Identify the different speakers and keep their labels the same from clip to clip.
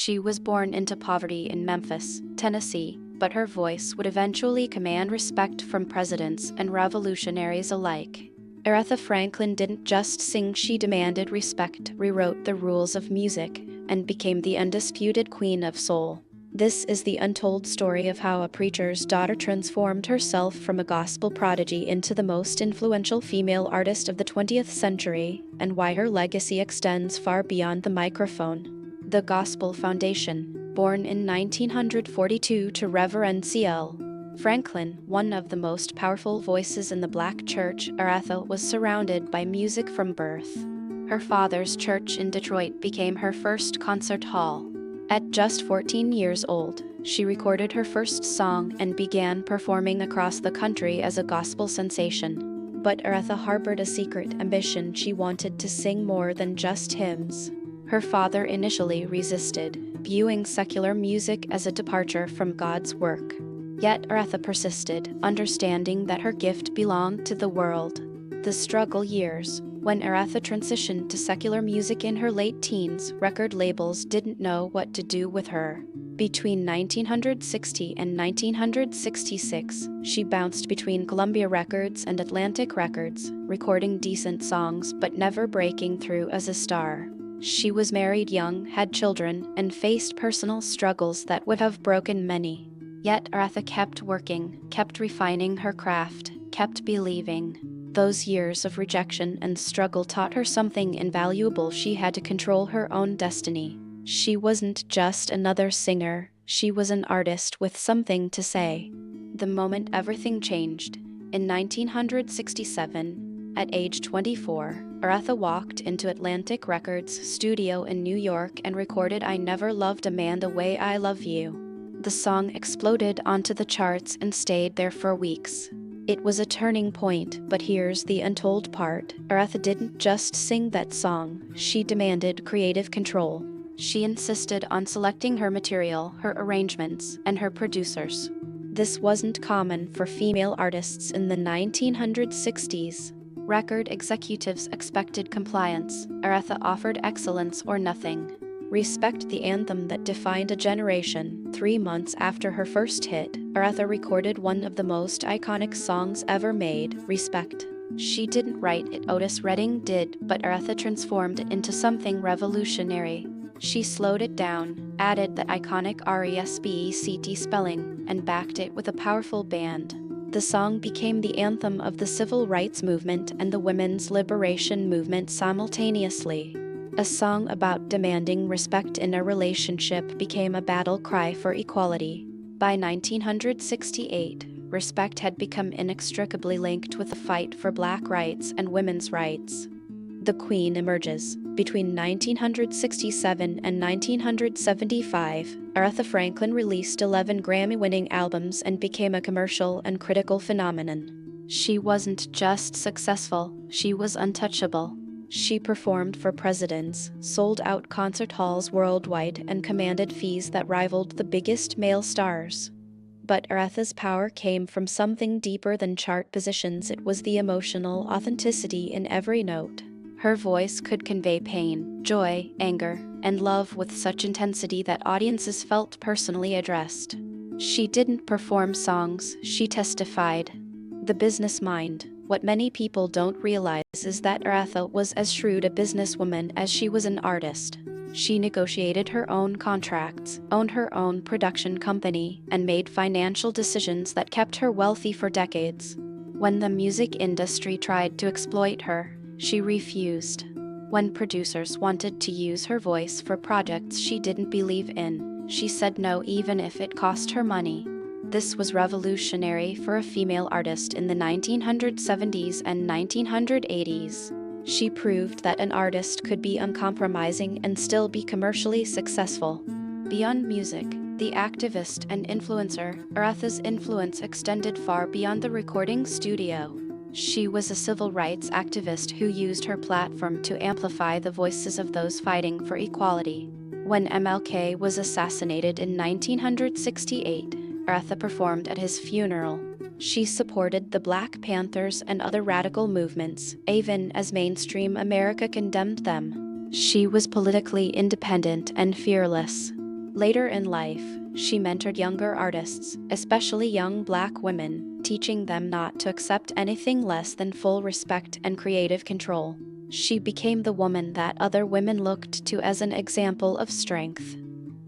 Speaker 1: She was born into poverty in Memphis, Tennessee, but her voice would eventually command respect from presidents and revolutionaries alike. Aretha Franklin didn't just sing, she demanded respect, rewrote the rules of music, and became the undisputed queen of soul. This is the untold story of how a preacher's daughter transformed herself from a gospel prodigy into the most influential female artist of the 20th century, and why her legacy extends far beyond the microphone. The Gospel Foundation, born in 1942 to Reverend C.L. Franklin, one of the most powerful voices in the Black church, Aretha was surrounded by music from birth. Her father's church in Detroit became her first concert hall. At just 14 years old, she recorded her first song and began performing across the country as a gospel sensation. But Aretha harbored a secret ambition. She wanted to sing more than just hymns. Her father initially resisted, viewing secular music as a departure from God's work. Yet Aretha persisted, understanding that her gift belonged to the world. The struggle years. When Aretha transitioned to secular music in her late teens, record labels didn't know what to do with her. Between 1960 and 1966, she bounced between Columbia Records and Atlantic Records, recording decent songs but never breaking through as a star. She was married young, had children, and faced personal struggles that would have broken many. Yet Aretha kept working, kept refining her craft, kept believing. Those years of rejection and struggle taught her something invaluable. She had to control her own destiny. She wasn't just another singer, she was an artist with something to say. The moment everything changed, in 1967, at age 24, Aretha walked into Atlantic Records' studio in New York and recorded "I Never Loved a Man the Way I Love You." The song exploded onto the charts and stayed there for weeks. It was a turning point, but here's the untold part. Aretha didn't just sing that song, she demanded creative control. She insisted on selecting her material, her arrangements, and her producers. This wasn't common for female artists in the 1960s. Record executives expected compliance. Aretha offered excellence or nothing. Respect, the anthem that defined a generation. 3 months after her first hit, Aretha recorded one of the most iconic songs ever made, Respect. She didn't write it, Otis Redding did, but Aretha transformed it into something revolutionary. She slowed it down, added the iconic RESPECT spelling, and backed it with a powerful band. The song became the anthem of the civil rights movement and the women's liberation movement simultaneously. A song about demanding respect in a relationship became a battle cry for equality. By 1968, respect had become inextricably linked with the fight for Black rights and women's rights. The Queen emerges. Between 1967 and 1975, Aretha Franklin released 11 Grammy-winning albums and became a commercial and critical phenomenon. She wasn't just successful, she was untouchable. She performed for presidents, sold out concert halls worldwide, and commanded fees that rivaled the biggest male stars. But Aretha's power came from something deeper than chart positions. It was the emotional authenticity in every note. Her voice could convey pain, joy, anger, and love with such intensity that audiences felt personally addressed. She didn't perform songs, she testified. The business mind. What many people don't realize is that Aretha was as shrewd a businesswoman as she was an artist. She negotiated her own contracts, owned her own production company, and made financial decisions that kept her wealthy for decades. When the music industry tried to exploit her, she refused. When producers wanted to use her voice for projects she didn't believe in, she said no even if it cost her money. This was revolutionary for a female artist in the 1970s and 1980s. She proved that an artist could be uncompromising and still be commercially successful. Beyond music, the activist and influencer, Aretha's influence extended far beyond the recording studio. She was a civil rights activist who used her platform to amplify the voices of those fighting for equality. When MLK was assassinated in 1968, Aretha performed at his funeral. She supported the Black Panthers and other radical movements, even as mainstream America condemned them. She was politically independent and fearless. Later in life, she mentored younger artists, especially young Black women, teaching them not to accept anything less than full respect and creative control. She became the woman that other women looked to as an example of strength.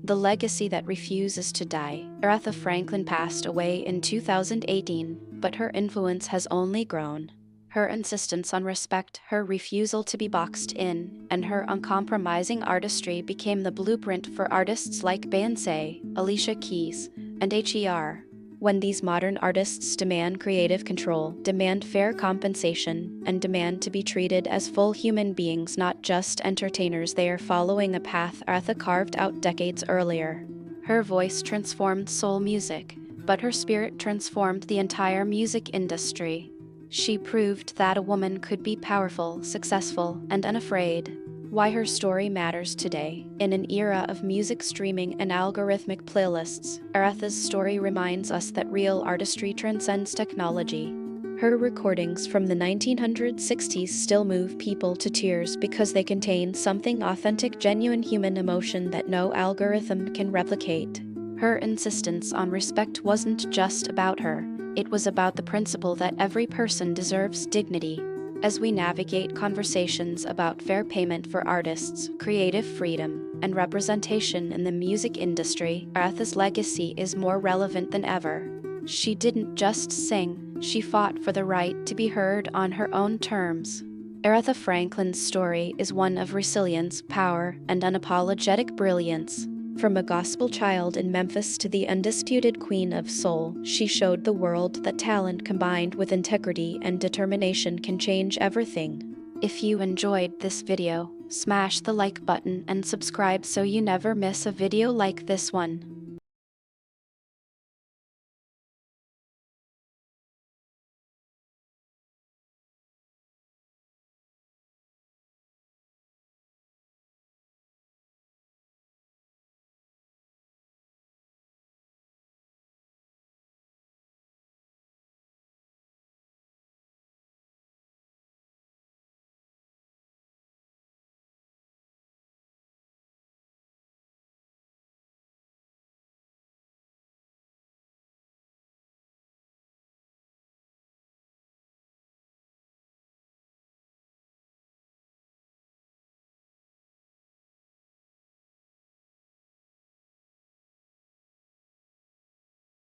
Speaker 1: The legacy that refuses to die. Aretha Franklin passed away in 2018, but her influence has only grown. Her insistence on respect, her refusal to be boxed in, and her uncompromising artistry became the blueprint for artists like Beyoncé, Alicia Keys, and Her. When these modern artists demand creative control, demand fair compensation, and demand to be treated as full human beings, not just entertainers, they are following a path Aretha carved out decades earlier. Her voice transformed soul music, but her spirit transformed the entire music industry. She proved that a woman could be powerful, successful, and unafraid. Why her story matters today. In an era of music streaming and algorithmic playlists, Aretha's story reminds us that real artistry transcends technology. Her recordings from the 1960s still move people to tears because they contain something authentic, genuine human emotion that no algorithm can replicate. Her insistence on respect wasn't just about her, it was about the principle that every person deserves dignity. As we navigate conversations about fair payment for artists, creative freedom, and representation in the music industry, Aretha's legacy is more relevant than ever. She didn't just sing, she fought for the right to be heard on her own terms. Aretha Franklin's story is one of resilience, power, and unapologetic brilliance. From a gospel child in Memphis to the undisputed queen of soul, she showed the world that talent combined with integrity and determination can change everything. If you enjoyed this video, smash the like button and subscribe so you never miss a video like this one.